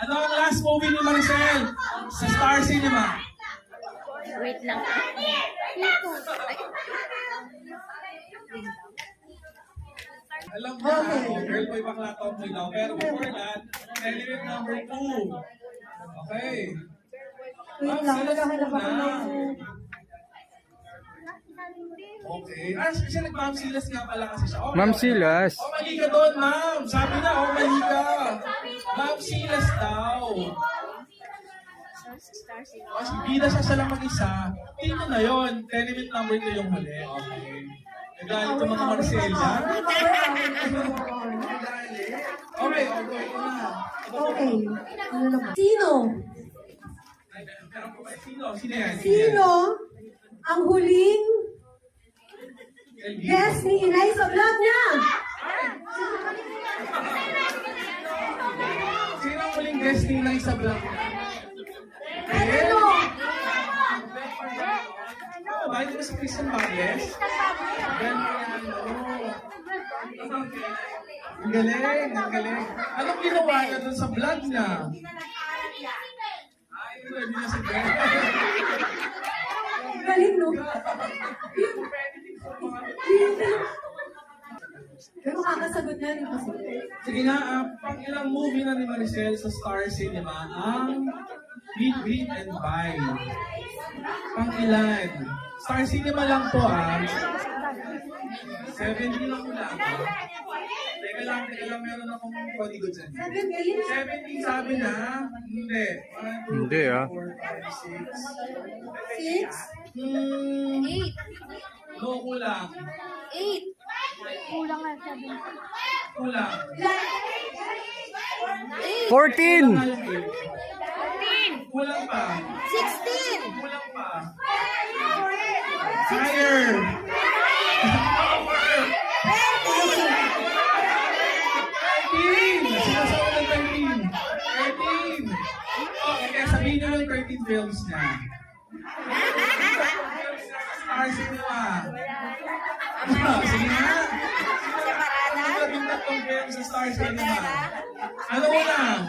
Ano ang last movie ni Maricel sa Star Cinema? Wait lang. Alam mo na, girl boy bakla tomboy daw. Pero before that, element number 2. Okay. Wait lang, naghahanap ako ng... Okay. Kasi nag-Ma'am Silas nga pala kasi siya. Okay, Ma'am okay. Silas. Oh, mali ka doon, ma'am. Sabi na, oh, mali ka. Ma'am Silas daw. Oh, bida siya lang mag-isa. Tingnan na yun. Element number 2 yung huli. Okay. Nagalit yung mga Marcela. Okay, okay. Ito na. Okay. Ano naman? Sino? Sino yan? Sino ang huling guest ni Inay sa vlog niya? Sino ang huling guest ni Inay sa vlog? Ano? Bakit mo si Christian Bagles? Ang galing, ang galing. Anong ginawa niya dun sa vlog niya? Ay, hindi na si Ben. Galing, no? Pero kakasagot na rin kasi. Sige nga, pang ilang movie na ni Maricel sa Star Cinema ang Meet, Greet, and Buy. Pang ilan? Star Cinema lang to 70 lang ko lang. Teka lang, meron akong kodigo dyan. 70 sabi na? Hindi. 1, 2, Hindi, 3, 4, 5, 6. 6? No, kulang. 8. Kulang nga sabi. Kulang. 14! Kulang pa. 16. Kulang pa. Higher. 13. Sinasawa ng 13. 13. Okay, sabihin nyo yung 13 films niya. Star Cinema. Sige nga. Ang 13 films sa Star Cinema. Ano una?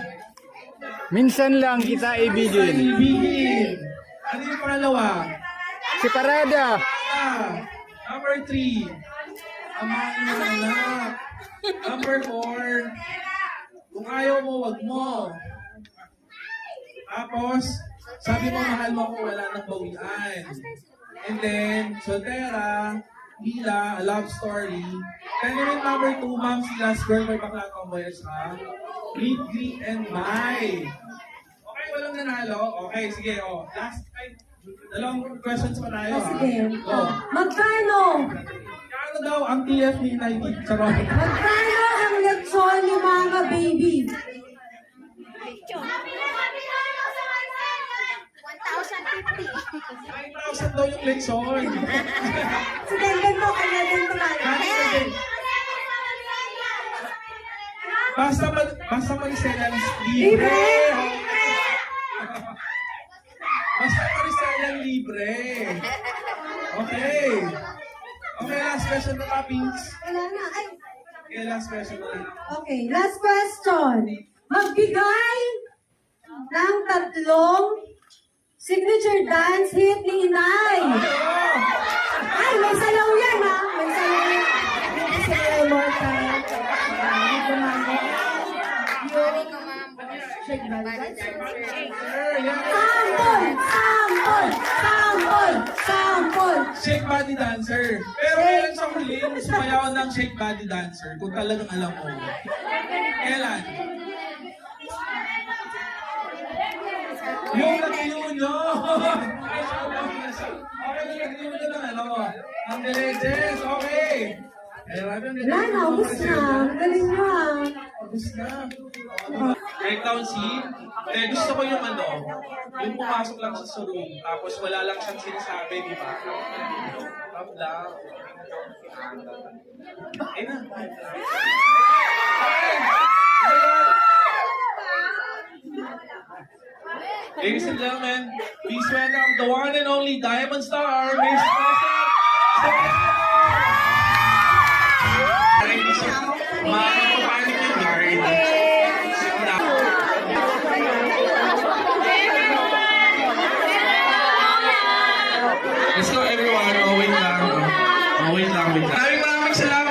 Minsan lang kita ibigin. Ibigin. Ano yung pangalawa? Si Parada. Number 3. Amahin mo anak. Number 4. Kung ayaw mo, wag mo. Tapos, sabi mo mahal mo kung wala nang bawian. And then, Soltera, Mila, A Love Story. Element number 2, Ma'am Silas, Girl Boy Bakla Tomboy, ha? Meet, Greet, and Buy. Okay, walang nanalo? Okay, sige, last time. Dalawang questions pa tayo, ha? Sige. Oh. Magkano? Kano daw ang TF ni United? Charot. Magkano ang lechon ni Mama Baby? 1,050. 9,000 daw yung lechon. Sige, ganito. Kaya ganito lang. Basta Maricelang libre. Basta Maricelang libre. Okay. Okay, last question na toppings. Wala na. Ay. Okay, last question na. Okay, last question. Magbigay ng 3 signature dance hit ni Inay. Ay, may salaw yan, ha? May salaw yan. May salaw more time. Sample! Shake body dancer. Pero kailan sa huli, sumayawan ng shake body dancer kung talagang alam mo. Kailan? Yung nag-iyon nyo! Okay, yung nag-iyon nyo lang, alam mo. Ang deleges, okay. Wala na, ubus na. Galing nyo, ha? Ubus na. Breakdown scene. Gusto ko yung yung pumasok lang sa room, tapos wala lang siyang sinasabi, di ba? Top down. Ayun na. Ladies and gentlemen, please welcome the one and only Diamond Star, Miss Marcel. Let's go everyone. Oh, wait lang. Maraming salamat.